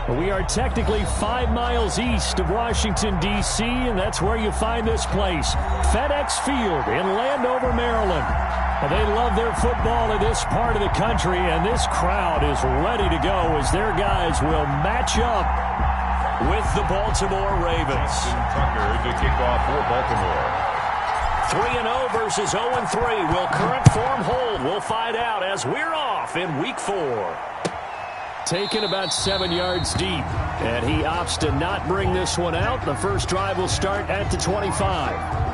We are technically 5 miles east of Washington, D.C., and that's where you find this place, FedEx Field in Landover, Maryland. They love their football in this part of the country, and this crowd is ready to go as their guys will match up with the Baltimore Ravens. Tucker to kick off for Baltimore. 3-0 versus 0-3. Will current form hold? We'll find out as we're off in Week 4. Taken about 7 yards deep, and he opts to not bring this one out. The first drive will start at the 25.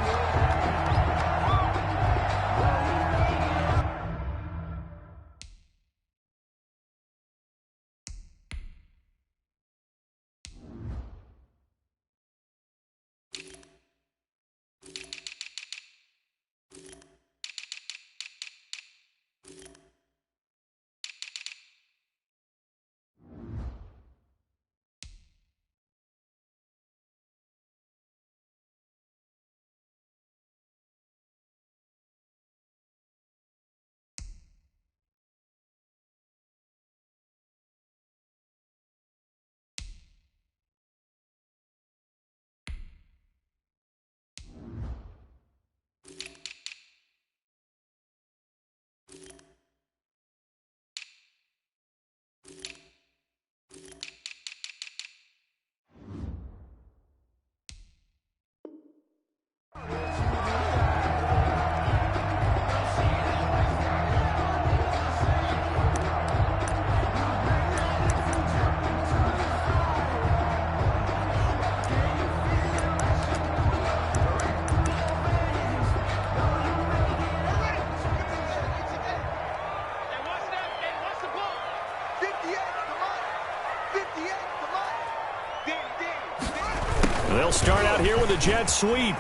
They'll start out here with a jet sweep.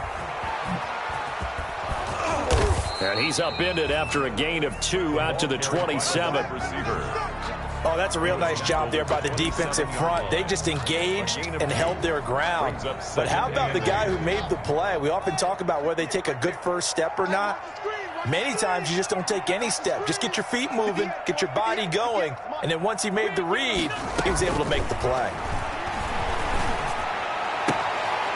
And he's upended after a gain of 2 out to the 27. Oh, that's a real nice job there by the defensive front. They just engaged and held their ground. But how about the guy who made the play? We often talk about whether they take a good first step or not. Many times you just don't take any step. Just get your feet moving, get your body going, and then once he made the read, he was able to make the play.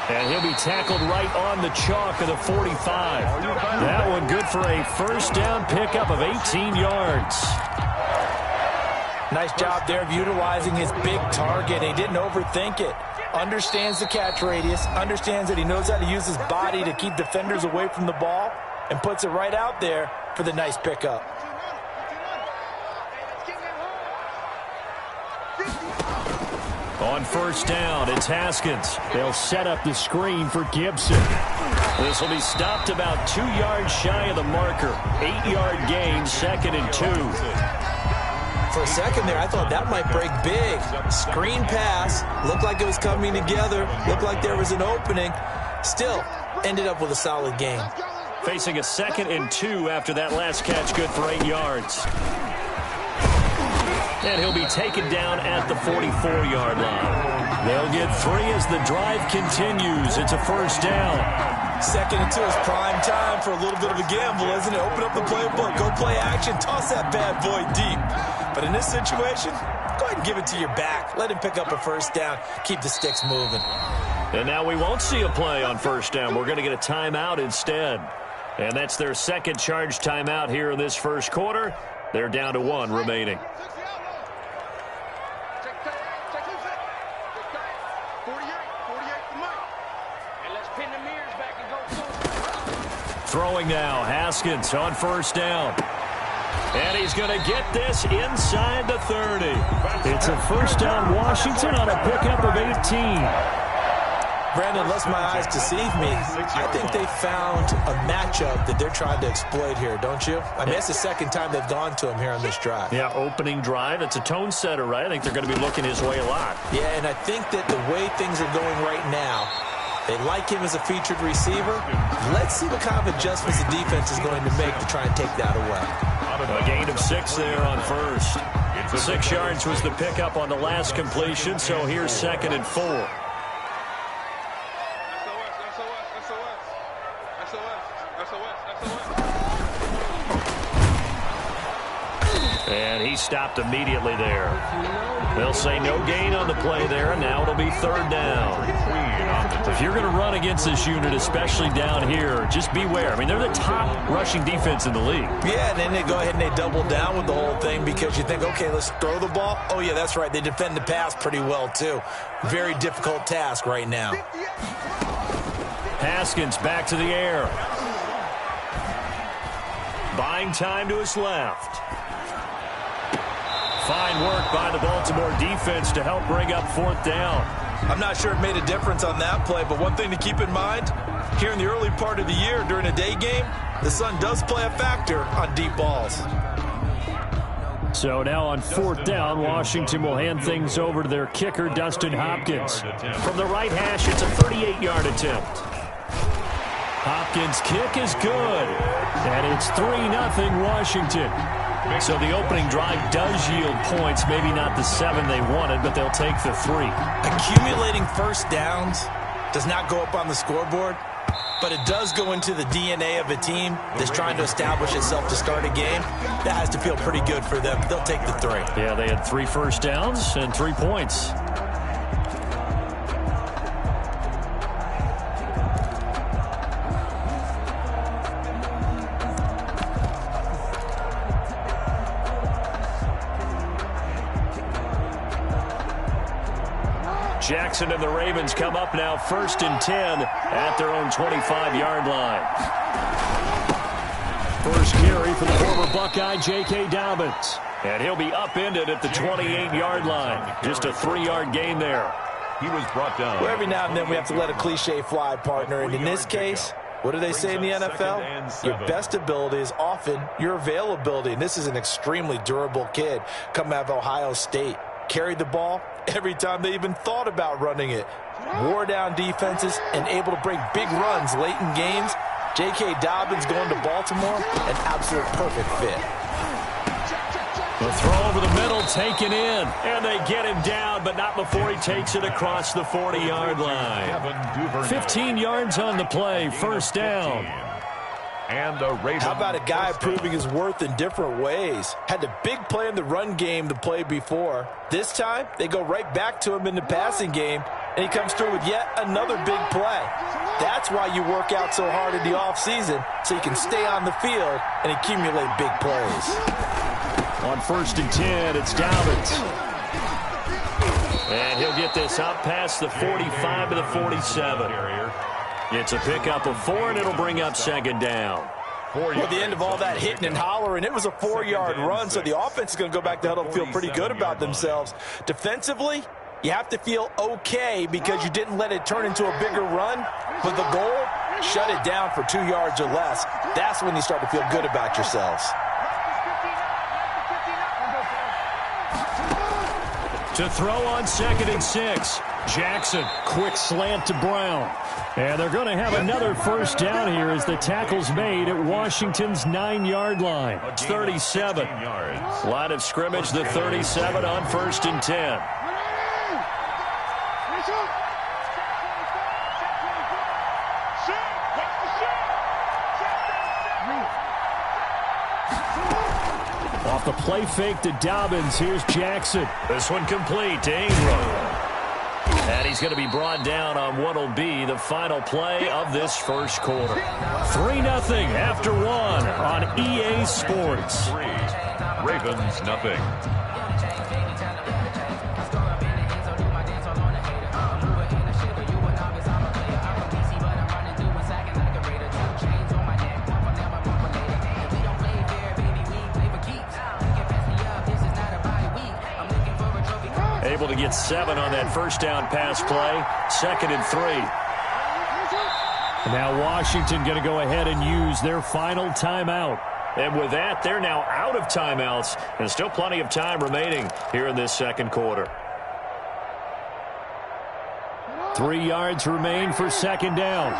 And he'll be tackled right on the chalk of the 45. That one good for a first down pickup of 18 yards. Nice job there of utilizing his big target. He didn't overthink it. Understands the catch radius, understands that he knows how to use his body to keep defenders away from the ball, and puts it right out there for the nice pickup. On first down, it's Haskins. They'll set up the screen for Gibson. This will be stopped about 2 yards shy of the marker. 8-yard gain, 2nd and 2. For a second there, I thought that might break big. Screen pass, looked like it was coming together, looked like there was an opening. Still, ended up with a solid gain. Facing a 2nd and 2 after that last catch, good for 8 yards. And he'll be taken down at the 44-yard line. They'll get 3 as the drive continues. It's a first down. 2nd and 2 is prime time for a little bit of a gamble, isn't it? Open up the playbook, go play action, toss that bad boy deep. But in this situation, go ahead and give it to your back. Let him pick up a first down. Keep the sticks moving. And now we won't see a play on first down. We're going to get a timeout instead. And that's their second charge timeout here in this first quarter. They're down to 1 remaining. Throwing now, Haskins on first down. And he's going to get this inside the 30. It's a first down, Washington, on a pickup of 18. Brandon, unless my eyes deceive me, I think they found a matchup that they're trying to exploit here, don't you? I mean, it's the second time they've gone to him here on this drive. Yeah, opening drive. It's a tone setter, right? I think they're going to be looking his way a lot. Yeah, and I think that the way things are going right now, they like him as a featured receiver. Let's see what kind of adjustments the defense is going to make to try and take that away. A gain of 6 there on first. 6 yards was the pickup on the last completion, so here's 2nd and 4. And he stopped immediately there. They'll say no gain on the play there, and now it'll be third down. If you're going to run against this unit, especially down here, just beware. I mean, they're the top rushing defense in the league. Yeah, and then they go ahead and they double down with the whole thing because you think, okay, let's throw the ball. Oh, yeah, that's right. They defend the pass pretty well, too. Very difficult task right now. Haskins back to the air. Buying time to his left. Fine work by the Baltimore defense to help bring up fourth down. I'm not sure it made a difference on that play, but one thing to keep in mind, here in the early part of the year during a day game, the sun does play a factor on deep balls. So now on fourth down, Washington will hand things over to their kicker, Dustin Hopkins. From the right hash, it's a 38-yard attempt. Hopkins' kick is good, and it's 3-0 Washington. So the opening drive does yield points, maybe not the 7 they wanted, but they'll take the 3. Accumulating first downs does not go up on the scoreboard, but it does go into the DNA of a team that's trying to establish itself to start a game. That has to feel pretty good for them. They'll take the 3. Yeah, they had 3 first downs and 3 points. Jackson and the Ravens come up now 1st and 10 at their own 25-yard line. First carry for the former Buckeye, J.K. Dobbins. And he'll be upended at the 28-yard line. Just a 3-yard gain there. He was brought down. Well, every now and then we have to let a cliche fly, partner. And in this case, what do they say in the NFL? Your best ability is often your availability. And this is an extremely durable kid coming out of Ohio State. Carried the ball every time they even thought about running it. Wore down defenses and able to break big runs late in games. J.K. Dobbins going to Baltimore, an absolute perfect fit. The throw over the middle, taken in. And they get him down, but not before he takes it across the 40-yard line. 15 yards on the play, first down. And the Ravens. How about a guy proving his worth in different ways? Had the big play in the run game the play before. This time, they go right back to him in the passing game, and he comes through with yet another big play. That's why you work out so hard in the offseason, so you can stay on the field and accumulate big plays. On 1st and 10, it's Dobbins. And he'll get this up past the 45 to the 47. It's a pickup of 4, and it'll bring up 2nd down. At the end of all that hitting and hollering, it was a 4-yard run, so the offense is going to go back to huddle and feel pretty good about themselves. Defensively, you have to feel okay because you didn't let it turn into a bigger run, but the goal, shut it down for 2 yards or less. That's when you start to feel good about yourselves. To throw on 2nd and 6. Jackson, quick slant to Brown. And they're going to have another first down here as the tackle's made at Washington's 9-yard line. 37. Line of scrimmage, the 37 on 1st and 10. Off the play fake to Dobbins, here's Jackson. This one complete to Ingram. And he's going to be brought down on what will be the final play of this first quarter. 3-0 after 1 on EA Sports. 3, Ravens nothing. Able to get 7 on that first down pass play. 2nd and 3. Now Washington going to go ahead and use their final timeout. And with that, they're now out of timeouts. And still plenty of time remaining here in this second quarter. 3 yards remain for 2nd down.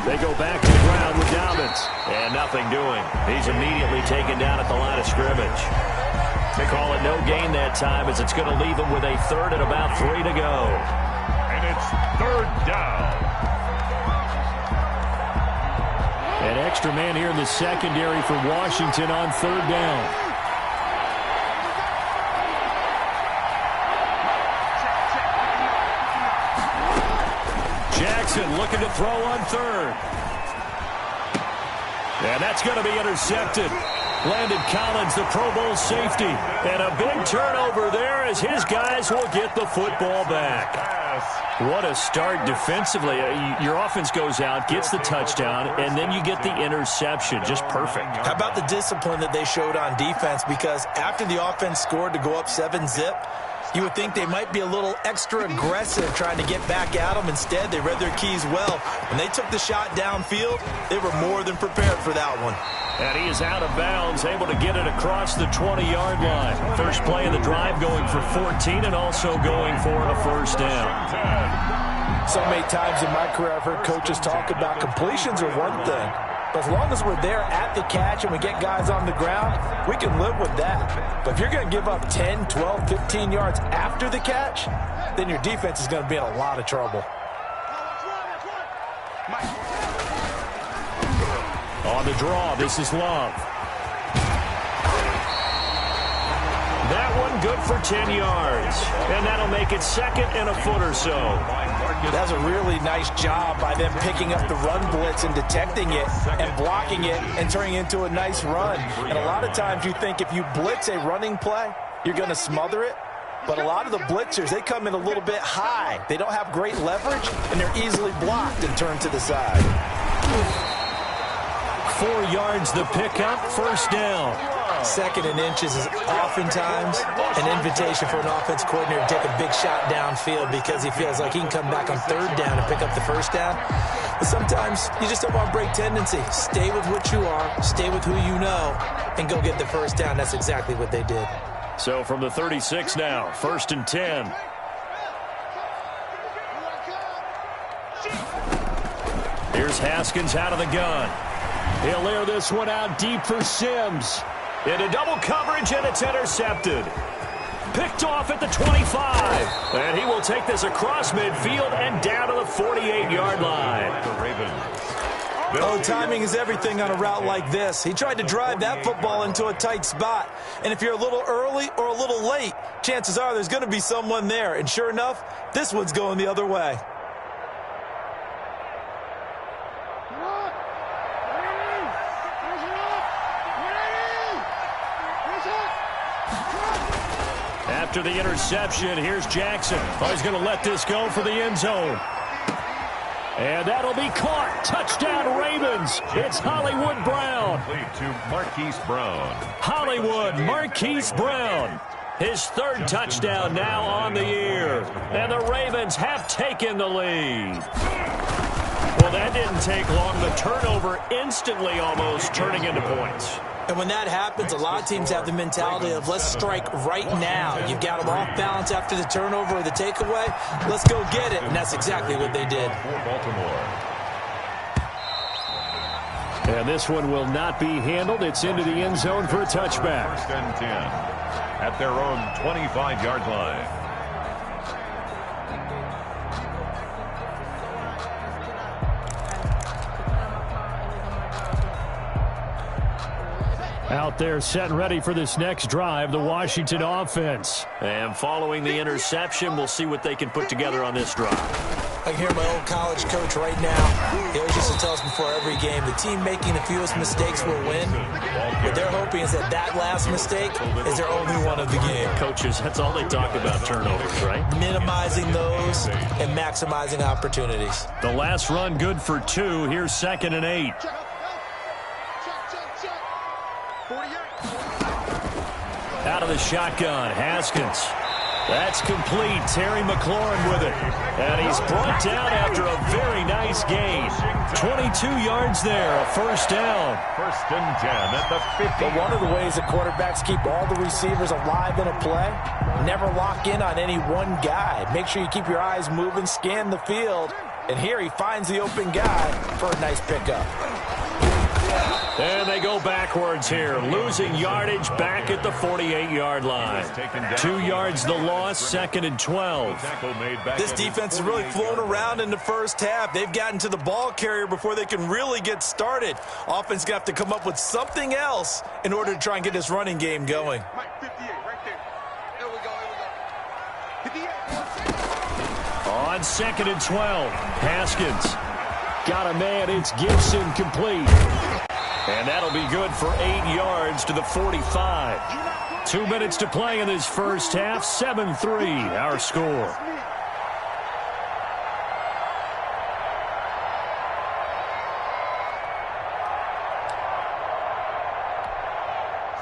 They go back to the ground with Dobbins. And nothing doing. He's immediately taken down at the line of scrimmage. They call it no gain that time as it's going to leave him with a 3rd and about 3 to go. And It's third down. An extra man here in the secondary for Washington on third down. Jackson looking to throw on third. And that's going to be intercepted. Landon Collins, the Pro Bowl safety. And a big turnover there as his guys will get the football back. What a start defensively. Your offense goes out, gets the touchdown, and then you get the interception. Just perfect. How about the discipline that they showed on defense? Because after the offense scored to go up 7-zip, you would think they might be a little extra aggressive trying to get back at them. Instead, they read their keys well. When they took the shot downfield, they were more than prepared for that one. And he is out of bounds, able to get it across the 20-yard line. First play of the drive going for 14 and also going for a first down. So many times in my career I've heard coaches talk about completions are one thing. But as long as we're there at the catch and we get guys on the ground, we can live with that. But if you're going to give up 10, 12, 15 yards after the catch, then your defense is going to be in a lot of trouble. On the draw, this is Love. That one good for 10 yards. And that'll make it second and a foot or so. That's a really nice job by them picking up the run blitz and detecting it and blocking it and turning it into a nice run. And a lot of times you think if you blitz a running play, you're going to smother it. But a lot of the blitzers, they come in a little bit high. They don't have great leverage, and they're easily blocked and turned to the side. 4 yards the pickup, first down. Second and inches is oftentimes an invitation for an offense coordinator to take a big shot downfield because he feels like he can come back on third down and pick up the first down. But sometimes you just don't want break tendency. Stay with what you are, stay with who you know, and go get the first down. That's exactly what they did. So from the 36 now, first and 10. Here's Haskins out of the gun. He'll air this one out deep for Sims. Into double coverage, and it's intercepted. Picked off at the 25. And he will take this across midfield and down to the 48-yard line. Oh, timing is everything on a route like this. He tried to drive that football into a tight spot. And if you're a little early or a little late, chances are there's going to be someone there. And sure enough, this one's going the other way. After the interception, here's Jackson. Oh, he's going to let this go for the end zone. And that'll be caught. Touchdown, Ravens. It's Hollywood Brown. To Marquise Brown. Hollywood, Marquise Brown. His third touchdown now on the year. And the Ravens have taken the lead. Well, that didn't take long. The turnover instantly almost turning into points. And when that happens, a lot of teams have the mentality of let's strike right now. You've got them off balance after the turnover or the takeaway. Let's go get it. And that's exactly what they did. And this one will not be handled. It's into the end zone for a touchback. First and 10 at their own 25-yard line. Out there set and ready for this next drive, the Washington offense. And following the interception, we'll see what they can put together on this drive. I can hear my old college coach right now. He always used to tell us before every game, the team making the fewest mistakes will win. What they're hoping is that that last mistake is their only one of the game. Coaches, that's all they talk about, turnovers, right? Minimizing those and maximizing opportunities. The last run good for 2. Here's 2nd and 8. Out of the shotgun, Haskins. That's complete. Terry McLaurin with it. And he's brought down after a very nice gain. 22 yards there, a first down. First and 10 at the 50. But one of the ways that quarterbacks keep all the receivers alive in a play, never lock in on any one guy. Make sure you keep your eyes moving, scan the field. And here he finds the open guy for a nice pickup. And they go backwards here, losing yardage back at the 48-yard line. 2 yards the loss, 2nd and 12. This defense is really flown around in the first half. They've gotten to the ball carrier before they can really get started. Offense going to have to come up with something else in order to try and get this running game going. On 2nd and 12, Haskins got a man. It's Gibson complete. And that'll be good for 8 yards to the 45. 2 minutes to play in this first half. 7-3, our score.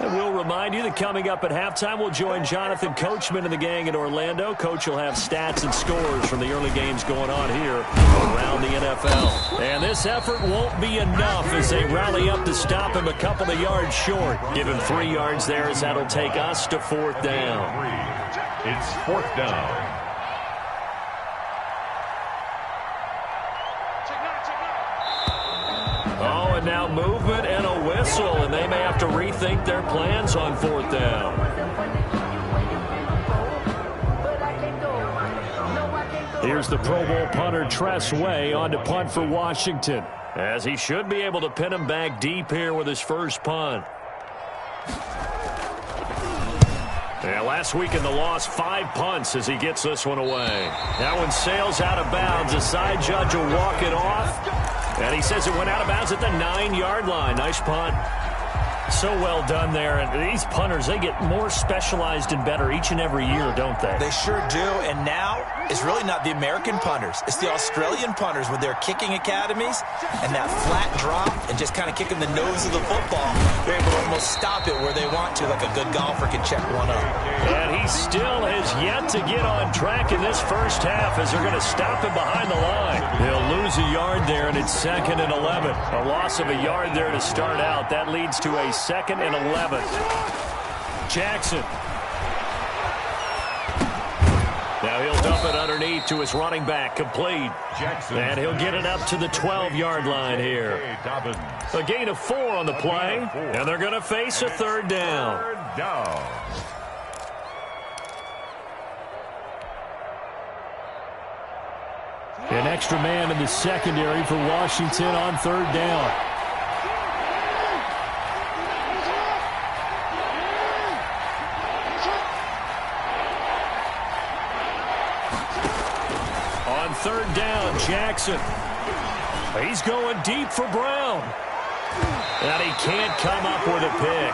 And we'll remind you that coming up at halftime, we'll join Jonathan Coachman and the gang in Orlando. Coach will have stats and scores from the early games going on here around the NFL. And this effort won't be enough as they rally up to stop him a couple of yards short. Give him 3 yards there as that'll take us to 4th down. It's 4th down. Oh, and now movement and a whistle, and they may have to rethink their plans on 4th down. Here's the Pro Bowl punter Tress Way on to punt for Washington, as he should be able to pin him back deep here with his first punt. Yeah, last week in the loss, 5 punts as he gets this one away. That one sails out of bounds. The side judge will walk it off. And he says it went out of bounds at the 9-yard line. Nice punt. So well done there. And these punters, they get more specialized and better each and every year, don't they? They sure do. And now it's really not the American punters. It's the Australian punters with their kicking academies and that flat drop and just kind of kicking the nose of the football. They're able to almost stop it where they want to, like a good golfer can check one up. And he still has yet to get on track in this first half as they're going to stop him behind the line. They'll lose a yard there, and it's 2nd and 11. A loss of a yard there to start out. That leads to a 2nd and 11. Jackson. Now he'll dump it underneath to his running back, complete. Jackson. And he'll get it up to the 12-yard line here. A gain of 4 on the play, and they're going to face a 3rd down. An extra man in the secondary for Washington on 3rd down. On 3rd down, Jackson. He's going deep for Brown. And he can't come up with a pick.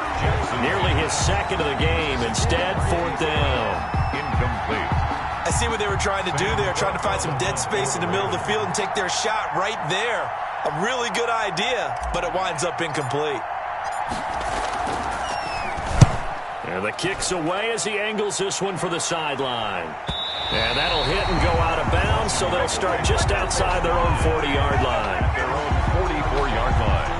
Nearly his 2nd of the game. Instead, 4th down. Incomplete. I see what they were trying to do there, trying to find some dead space in the middle of the field and take their shot right there. A really good idea, but it winds up incomplete. And the kick's away as he angles this one for the sideline. And that'll hit and go out of bounds, so they'll start just outside their own 40-yard line. Their own 44-yard line.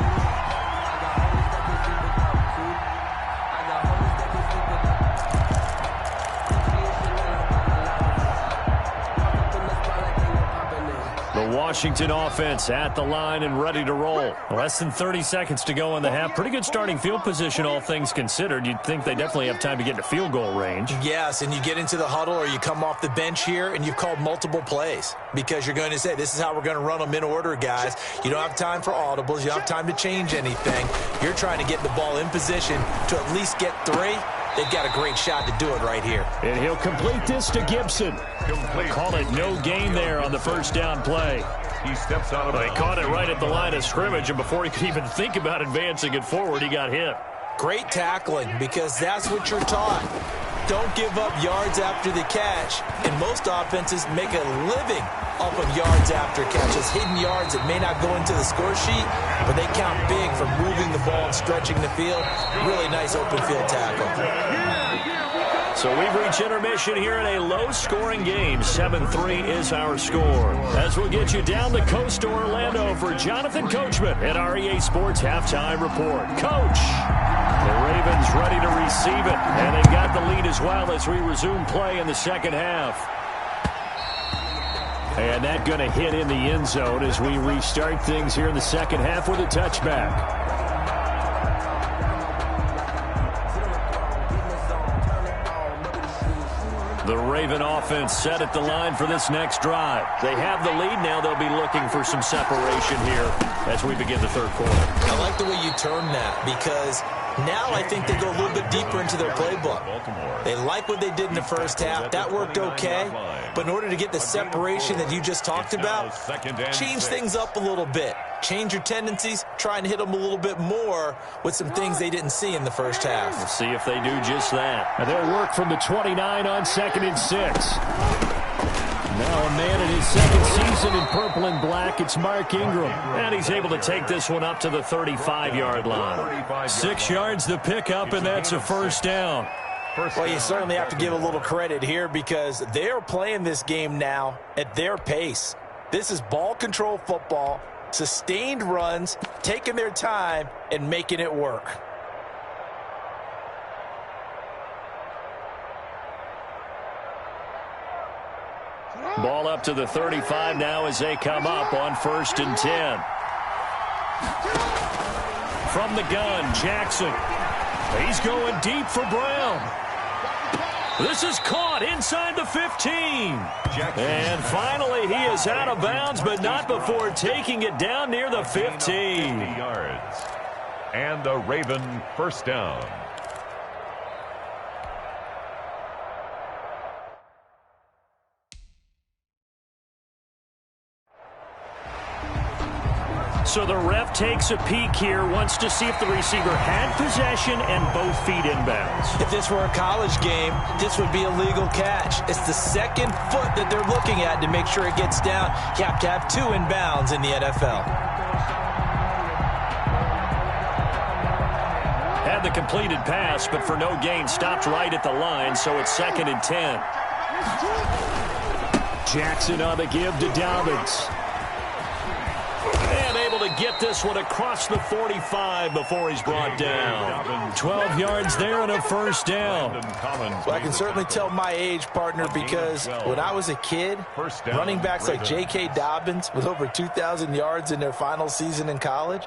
The Washington offense at the line and ready to roll. Less than 30 seconds to go in the half. Pretty good starting field position, all things considered. You'd think they definitely have time to get into field goal range. Yes, and you get into the huddle or you come off the bench here and you've called multiple plays because you're going to say, this is how we're going to run them in order, guys. You don't have time for audibles. You don't have time to change anything. You're trying to get the ball in position to at least get 3. They've got a great shot to do it right here. And he'll complete this to Gibson. Call it no gain there on the first down play. He steps out of bounds. They caught it right at the line of scrimmage, and before he could even think about advancing it forward, he got hit. Great tackling, because that's what you're taught. Don't give up yards after the catch. And most offenses make a living off of yards after catches, hidden yards that may not go into the score sheet, but they count big for moving the ball and stretching the field. Really nice open field tackle. So we've reached intermission here in a low-scoring game. 7-3 is our score. As we'll get you down the coast to Orlando for Jonathan Coachman at our EA Sports Halftime Report. Coach, the Ravens ready to receive it, and they've got the lead as well as we resume play in the second half. And that going to hit in the end zone as we restart things here in the second half with a touchback. The Raven offense set at the line for this next drive. They have the lead now. They'll be looking for some separation here as we begin the third quarter. I like the way you term that, because now I think they go a little bit deeper into their playbook. They like what they did in the first half. That worked okay. But in order to get the separation that you just talked about, change things up a little bit. Change your tendencies. Try and hit them a little bit more with some things they didn't see in the first half. We'll see if they do just that. And they'll work from the 29 on 2nd and 6. Now a man in his second season in purple and black. It's Mark Ingram. And he's able to take this one up to the 35-yard line. 6 yards the pickup, and that's a first down. Well, you certainly have to give a little credit here because they're playing this game now at their pace. This is ball control football, sustained runs, taking their time and making it work. Ball up to the 35 now as they come up on 1st and 10. From the gun, Jackson. He's going deep for Brown. This is caught inside the 15. And finally he is out of bounds, but not before taking it down near the 15. Yards. And a Raven first down. So the ref takes a peek here, wants to see if the receiver had possession and both feet inbounds. If this were a college game, this would be a legal catch. It's the second foot that they're looking at to make sure it gets down. You have to have 2 inbounds in the NFL. Had the completed pass, but for no gain, stopped right at the line, so it's 2nd and 10. Jackson on the give to Dobbins. And able to get this one across the 45 before he's brought down. 12 yards there and a first down. Well, I can certainly tell my age, partner, because when I was a kid, running backs like J.K. Dobbins with over 2,000 yards in their final season in college,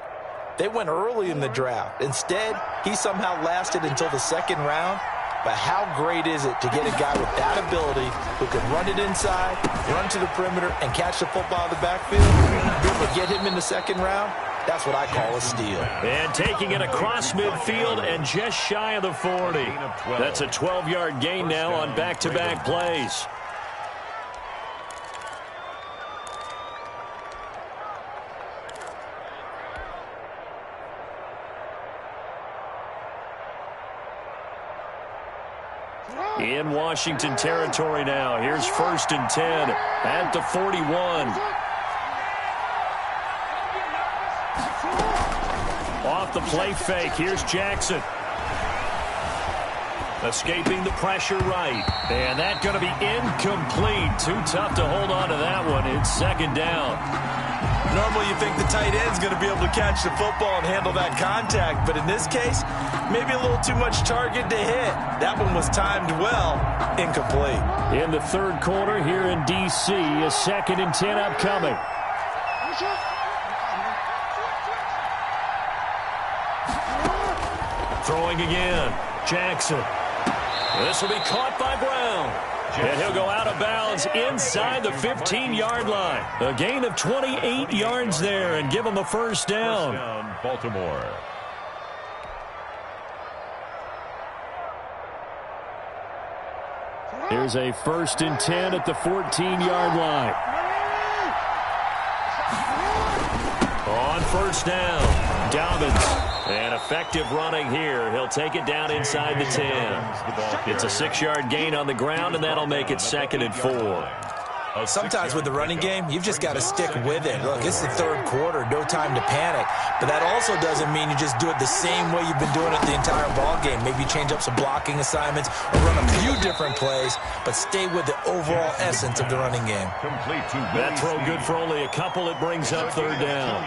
they went early in the draft. Instead, he somehow lasted until the 2nd round. But how great is it to get a guy with that ability who can run it inside, run to the perimeter, and catch the football in the backfield? Be able to get him in the 2nd round? That's what I call a steal. And taking it across midfield and just shy of the 40. That's a 12-yard gain now on back-to-back plays. In Washington territory now. Here's 1st and 10 at the 41. Off the play fake. Here's Jackson. Escaping the pressure right. And that's going to be incomplete. Too tough to hold on to that one. It's 2nd down. Normally you think the tight end's going to be able to catch the football and handle that contact. But in this case, maybe a little too much target to hit. That one was timed well. Incomplete. In the 3rd quarter here in D.C., a 2nd and 10 upcoming. Throwing again. Jackson. This will be caught by Brown. And he'll go out of bounds inside the 15-yard line. A gain of 28 yards there and give him a first down. Baltimore. Here's a 1st and 10 at the 14-yard line. On 1st down, Dobbins. And effective running here. He'll take it down inside the 10. It's a 6-yard gain on the ground, and that'll make it 2nd and 4. Sometimes with the running game, you've just got to stick with it. Look, it's the 3rd quarter, no time to panic. But that also doesn't mean you just do it the same way you've been doing it the entire ball game. Maybe change up some blocking assignments or run a few different plays, but stay with the overall essence of the running game. That throw good for only a couple. It brings up 3rd down.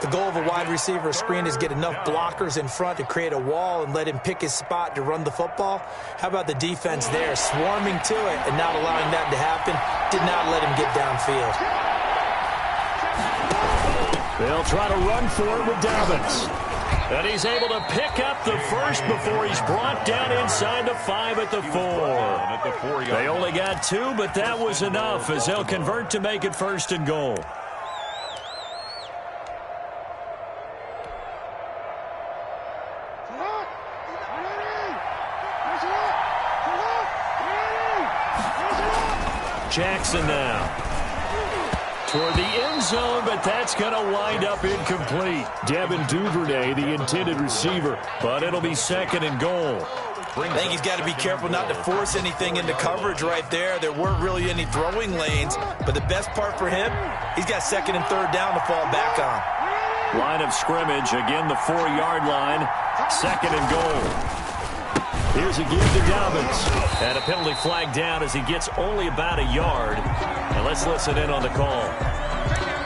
The goal of a wide receiver screen is get enough blockers in front to create a wall and let him pick his spot to run the football. How about the defense there, swarming to it and not allowing that to happen? Did not let him get downfield. They'll try to run for it with Dobbins. And he's able to pick up the first before he's brought down inside the 5 at the 4. They only got 2, but that was enough as they'll convert to make it 1st and goal. Jackson now toward the end zone, but that's going to wind up incomplete. Devin Duvernay, the intended receiver, but it'll be 2nd and goal. I think he's got to be careful not to force anything into coverage right there. There weren't really any throwing lanes, but the best part for him, he's got 2nd and 3rd down to fall back on. Line of scrimmage, again the 4-yard line, 2nd and goal. Here's a give to Dobbins. And a penalty flag down as he gets only about a yard. And let's listen in on the call.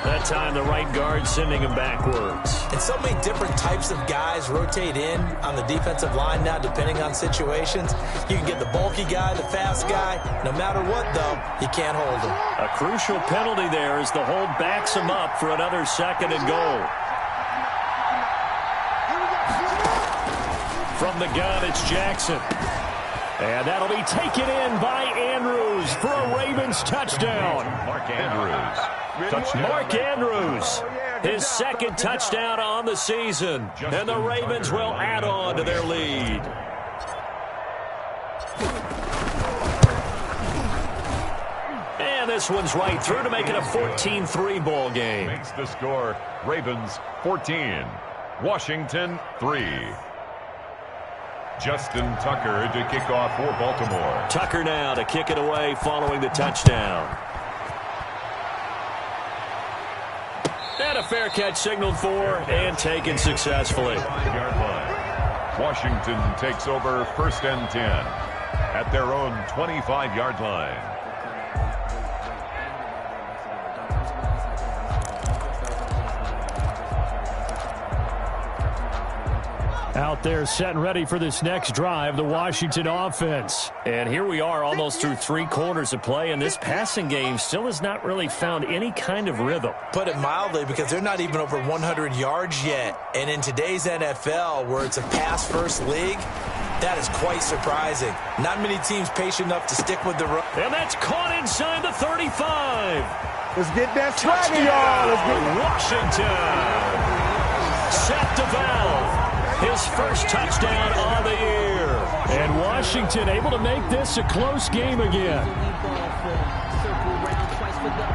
That time the right guard sending him backwards. And so many different types of guys rotate in on the defensive line now depending on situations. You can get the bulky guy, the fast guy. No matter what, though, you can't hold him. A crucial penalty there as the hold backs him up for another 2nd and goal. From the gun, it's Jackson. And that'll be taken in by Andrews for a Ravens touchdown. Mark Andrews. Touchdown. Mark Andrews, his 2nd touchdown on the season. And the Ravens will add on to their lead. And this one's right through to make it a 14-3 ball game. Makes the score Ravens 14, Washington 3. Justin Tucker to kick off for Baltimore. Tucker now to kick it away following the touchdown. And a fair catch signaled for and taken successfully. 5-yard line. Washington takes over 1st and 10 at their own 25-yard line. Out there set and ready for this next drive, the Washington offense. And here we are almost through 3 quarters of play, and this passing game still has not really found any kind of rhythm. Put it mildly, because they're not even over 100 yards yet. And in today's NFL, where it's a pass-first league, that is quite surprising. Not many teams patient enough to stick with the run. And that's caught inside the 35. Let's get that swagger, y'all. Let's get Washington. Set to valve. His first touchdown on the year. And Washington able to make this a close game again.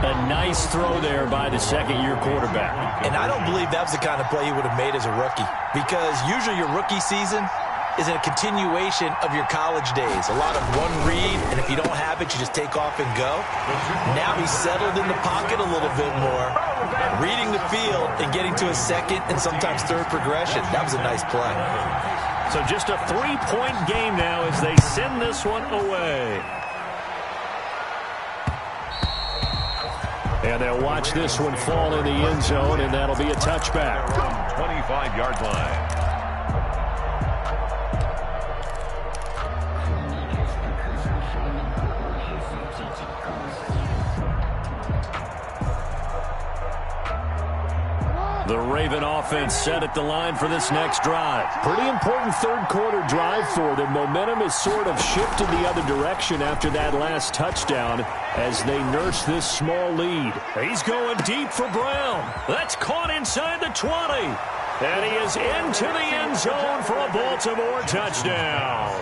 A nice throw there by the 2nd-year quarterback. And I don't believe that was the kind of play he would have made as a rookie. Because usually your rookie season is a continuation of your college days. A lot of one read, and if you don't have it, you just take off and go. Now he's settled in the pocket a little bit more, reading the field and getting to a 2nd and sometimes 3rd progression. That was a nice play. So just a 3-point game now as they send this one away. And they'll watch this one fall in the end zone, and that'll be a touchback. 25-yard line. The Raven offense set at the line for this next drive. Pretty important 3rd quarter drive for them. Momentum has sort of shifted the other direction after that last touchdown as they nurse this small lead. He's going deep for Brown. That's caught inside the 20. And he is into the end zone for a Baltimore touchdown.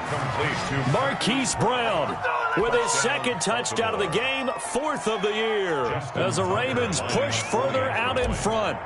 Marquise Brown with his 2nd touchdown of the game, 4th of the year, as the Ravens push further out in front.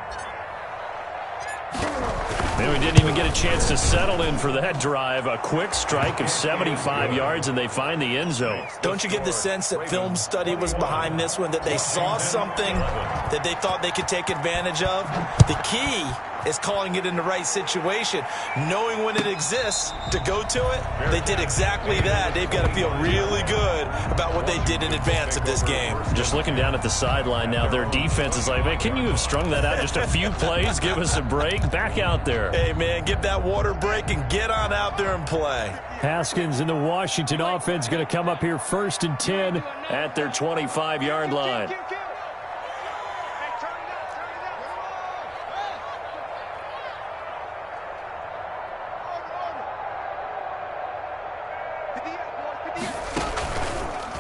And we didn't even get a chance to settle in for that drive. A quick strike of 75 yards, and they find the end zone. Don't you get the sense that film study was behind this one, that they saw something that they thought they could take advantage of? The key is calling it in the right situation, knowing when it exists to go to it. They did exactly that. They've got to feel really good about what they did in advance of this game. Just looking down at the sideline now, their defense is like, man, can you have strung that out just a few plays? Give us a break. Back out there. Hey, man, get that water break and get on out there and play. Haskins and the Washington offense going to come up here 1st and 10 at their 25-yard line.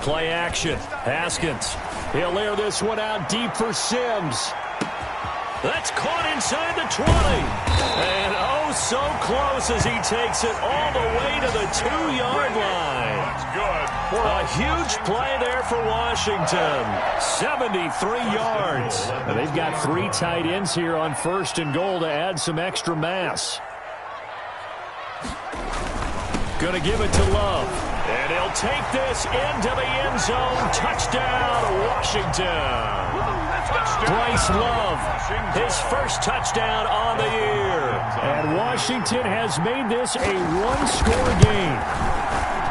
Play action. Haskins. He'll air this one out deep for Sims. That's caught inside the 20. And oh, so close as he takes it all the way to the 2-yard line. That's good. A huge play there for Washington. 73 yards. And they've got 3 tight ends here on 1st and goal to add some extra mass. Going to give it to Love. And he'll take this into the end zone. Touchdown, Washington. Bryce Love, his first touchdown on the year. And Washington has made this a 1-score game.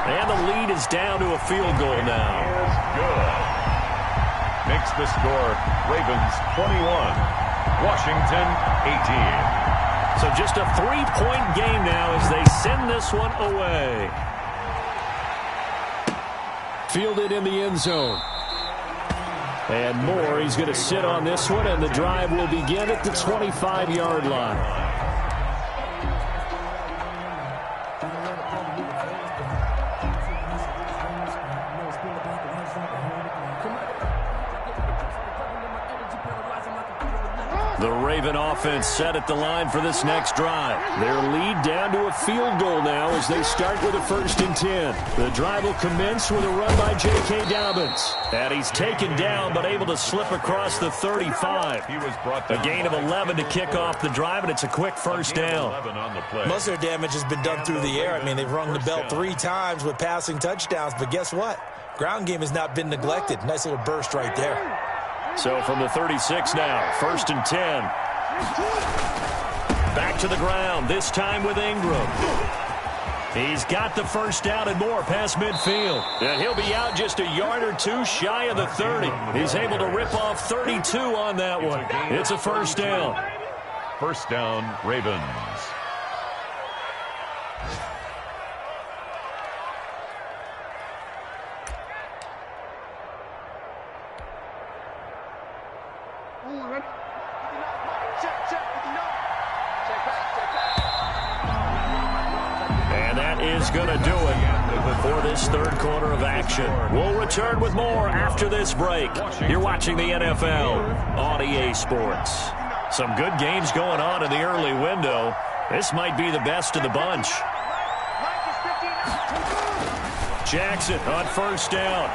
And the lead is down to a field goal now. Good. Makes the score Ravens 21, Washington 18. So just a 3-point game now as they send this one away. Fielded in the end zone. And Moore, he's going to sit on this one, and the drive will begin at the 25-yard line. The Raven offense set at the line for this next drive. Their lead down to a field goal now as they start with a 1st and 10. The drive will commence with a run by J.K. Dobbins. And he's taken down but able to slip across the 35. He was brought down. A gain of 11 to kick off the drive, and it's a quick first down. Most of their damage has been done through the air. I mean, they've rung the bell 3 times with passing touchdowns, but guess what? Ground game has not been neglected. Nice little burst right there. So from the 36 now, 1st and 10. Back to the ground, this time with Ingram. He's got the first down and more past midfield. And he'll be out just a yard or 2 shy of the 30. He's able to rip off 32 on that one. It's a first down. First down, Ravens. And that is going to do it for this 3rd quarter of action. We'll return with more after this break. You're watching the NFL on EA Sports. Some good games going on in the early window. This might be the best of the bunch. Jackson on first down.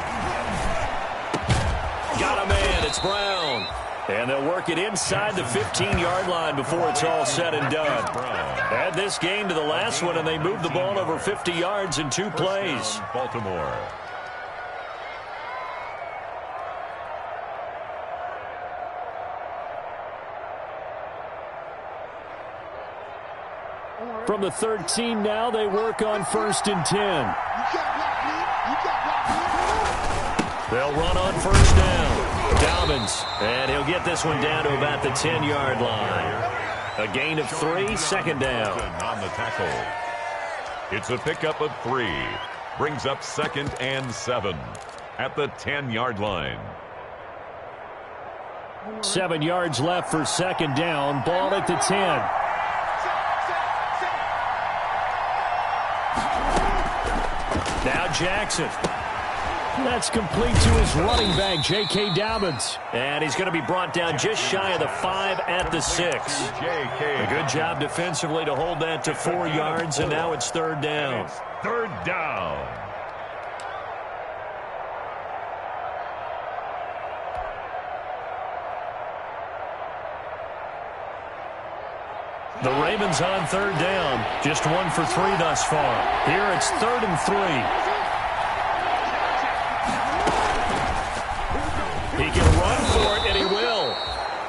Got a man. It's Brown. And they'll work it inside the 15-yard line before it's all said and done. Add this game to the last one, and they moved the ball over 50 yards in 2 plays. Baltimore. From the 13 now, they work on 1st and 10. They'll run on first down. Dobbins, and he'll get this one down to about the 10-yard line. A gain of 3, 2nd down. On the tackle. It's a pickup of 3. Brings up 2nd and 7 at the 10-yard line. 7 yards left for 2nd down. Ball at the 10. Now Jackson. That's complete to his running back, J.K. Dobbins. And he's going to be brought down just shy of the 5 at the 6. A good job defensively to hold that to 4 yards, and now it's 3rd down. It's 3rd down. The Ravens on 3rd down. Just 1 for 3 thus far. Here it's 3rd and 3. He can run for it, and he will.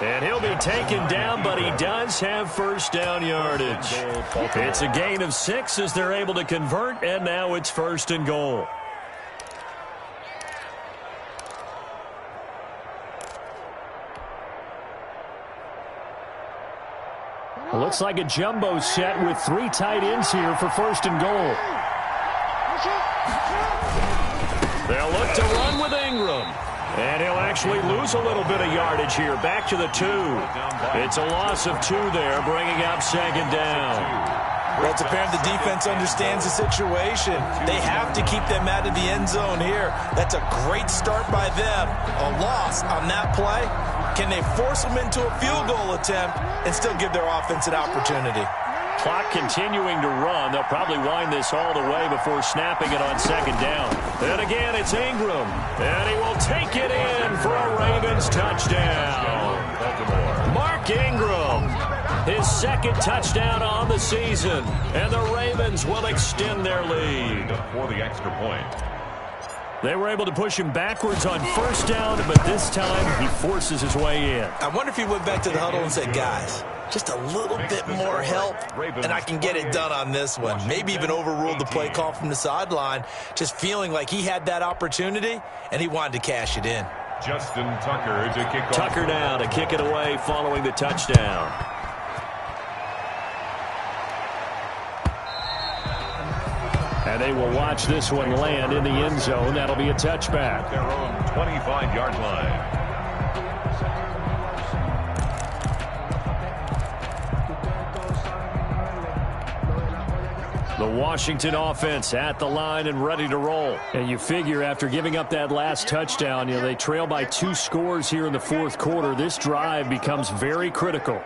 And he'll be taken down, but he does have first down yardage. It's a gain of 6 as they're able to convert, and now it's 1st and goal. Looks like a jumbo set with 3 tight ends here for 1st and goal. They'll look to run with Ingram. And he'll actually lose a little bit of yardage here. Back to the 2. It's a loss of 2 there, bringing up 2nd down. Well, it's apparent the defense understands the situation. They have to keep them out of the end zone here. That's a great start by them. A loss on that play. Can they force them into a field goal attempt and still give their offense an opportunity? Clock continuing to run. They'll probably wind this all the way before snapping it on second down. And again, it's Ingram. And he will take it in for a Ravens touchdown. Mark Ingram, his second touchdown on the season. And the Ravens will extend their lead. For the extra point. They were able to push him backwards on first down, but this time he forces his way in. I wonder if he went back to the huddle and said, guys, just a little bit more help, and I can get it done on this one. Maybe even overruled the play call from the sideline, just feeling like he had that opportunity, and he wanted to cash it in. Justin Tucker to kick off. Tucker now to kick it away following the touchdown. And they will watch this one land in the end zone. That'll be a touchback. Their own 25-yard line. The Washington offense at the line and ready to roll. And you figure after giving up that last touchdown, they trail by 2 scores here in the fourth quarter. This drive becomes very critical.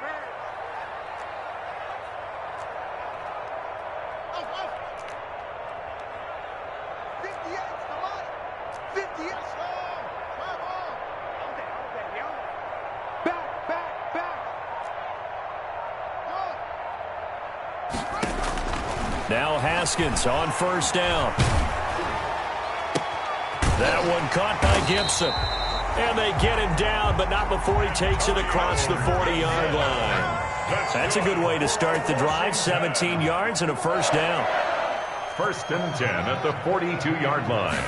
Now Haskins on first down. That one caught by Gibson. And they get him down, but not before he takes it across the 40-yard line. That's a good way to start the drive. 17 yards and a first down. 1st and 10 at the 42-yard line.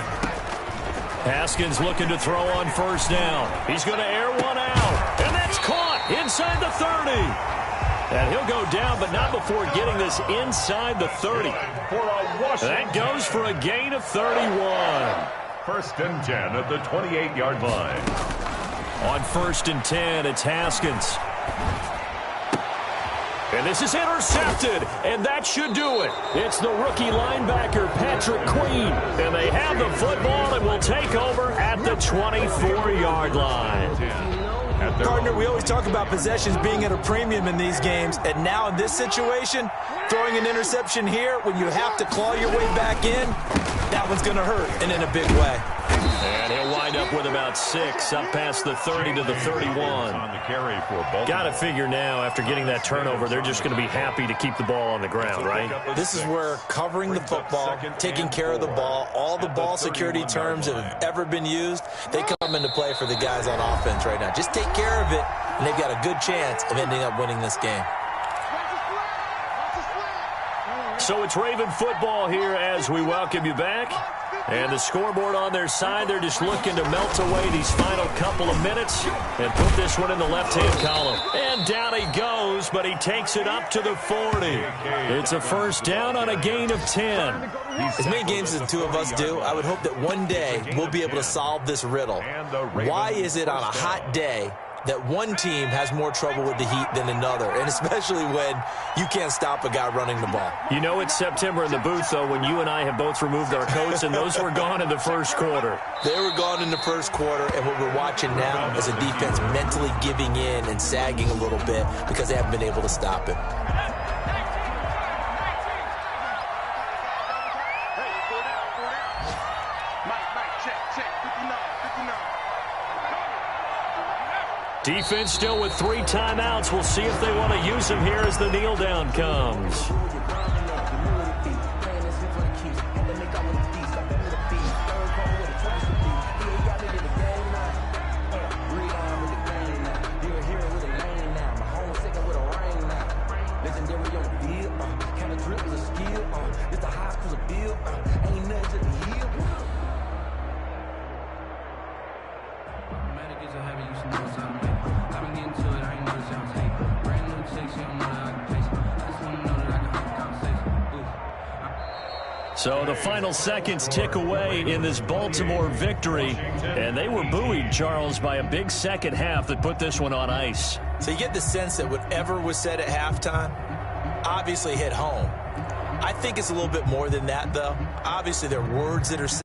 Haskins looking to throw on first down. He's going to air one out. And that's caught inside the 30. And he'll go down, but not before getting this inside the 30. That goes for a gain of 31. 1st and 10 at the 28-yard line. On 1st and 10, it's Haskins. And this is intercepted, and that should do it. It's the rookie linebacker, Patrick Queen. And they have the football and will take over at the 24-yard line. Partner, we always talk about possessions being at a premium in these games, and now in this situation, throwing an interception here when you have to claw your way back in, that one's going to hurt, and in a big way. And he'll wind up with about 6, up past the 30 to the 31. Got to figure now, after getting that turnover, they're just going to be happy to keep the ball on the ground, right? This is where covering the football, taking care of the ball, all the ball security terms that have ever been used, they come into play for the guys on offense right now. Just take care of it, and they've got a good chance of ending up winning this game. So it's Raven football here as we welcome you back. And the scoreboard on their side, they're just looking to melt away these final couple of minutes and put this one in the left-hand column. And down he goes, but he takes it up to the 40. It's a first down on a gain of 10. As many games as the two of us do, I would hope that one day we'll be able to solve this riddle. Why is it on a hot day that one team has more trouble with the heat than another, and especially when you can't stop a guy running the ball? You know it's September in the booth, though, when you and I have both removed our coats, and those were gone in the first quarter. They were gone in the first quarter, and what we're watching now is a defense mentally giving in and sagging a little bit because they haven't been able to stop him. Defense still with 3 timeouts. We'll see if they want to use them here as the kneel down comes. So the final seconds tick away in this Baltimore victory. And they were buoyed, Charles, by a big second half that put this one on ice. So you get the sense that whatever was said at halftime obviously hit home. I think it's a little bit more than that, though. Obviously, there are words that are